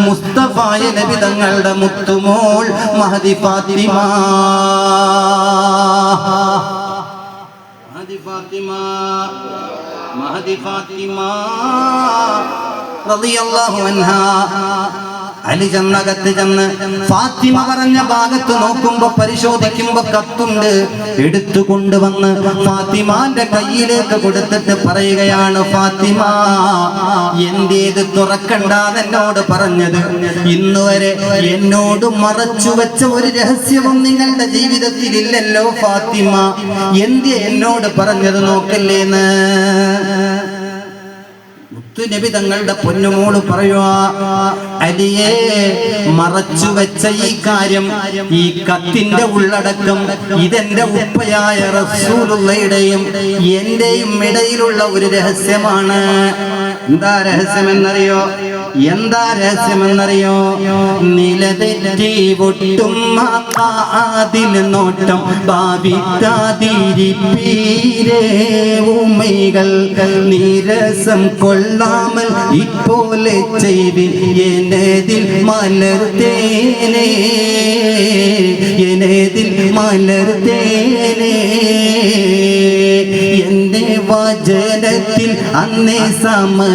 മുസ്തഫായ നബി തങ്ങളുടെ മുത്തുമോൾ മഹദി ഫാത്തിമ. മഹദി ഫാത്തിമ റളിയല്ലാഹു അൻഹാ. അലി ചെന്നകത്ത് ചെന്ന് ഫാത്തിമ പറഞ്ഞ ഭാഗത്ത് നോക്കുമ്പോ പരിശോധിക്കുമ്പോ കത്തുണ്ട്. എടുത്തു കൊണ്ടുവന്ന് ഫാത്തിമാന്റെ കയ്യിലേക്ക് കൊടുത്തിട്ട് പറയുകയാണ്, ഫാത്തിമ എന്റേത് തുറക്കണ്ടാന്ന് എന്നോട് പറഞ്ഞത്? ഇന്നുവരെ എന്നോട് മറച്ചു വെച്ച ഒരു രഹസ്യവും നിങ്ങളുടെ ജീവിതത്തിൽ ഇല്ലല്ലോ ഫാത്തിമ, എന്തേ എന്നോട് പറഞ്ഞത് നോക്കല്ലേന്ന് നബി തങ്ങളുടെ പൊന്നുമോള് പറയുക, അലിയെ മറച്ചു വെച്ച ഈ കാര്യം, ഈ കത്തിന്റെ ഉള്ളടക്കം ഇതെന്റെ ഉപ്പയായ റസൂലുള്ളയുടെയും എന്റെയും ഇടയിലുള്ള ഒരു രഹസ്യമാണ്. എന്താ രഹസ്യമെന്നറിയോ? എന്താ രഹസ്യമെന്നറിയോ? നിലതെറ്റി ഒട്ടും അതിൽ നോട്ടം ഭാവിക്കാതിരിപ്പീരേ ഉമ്മകൾ നീരസം കൊള്ളാമൽ ഇപ്പോലെ ചെയ്വിൻ എന്നതിൽ മലർത്തേനേ, എന്നതിൽ മലർത്തേനേ. എന്റെ വചനത്തിൽ അന്നേ സമയം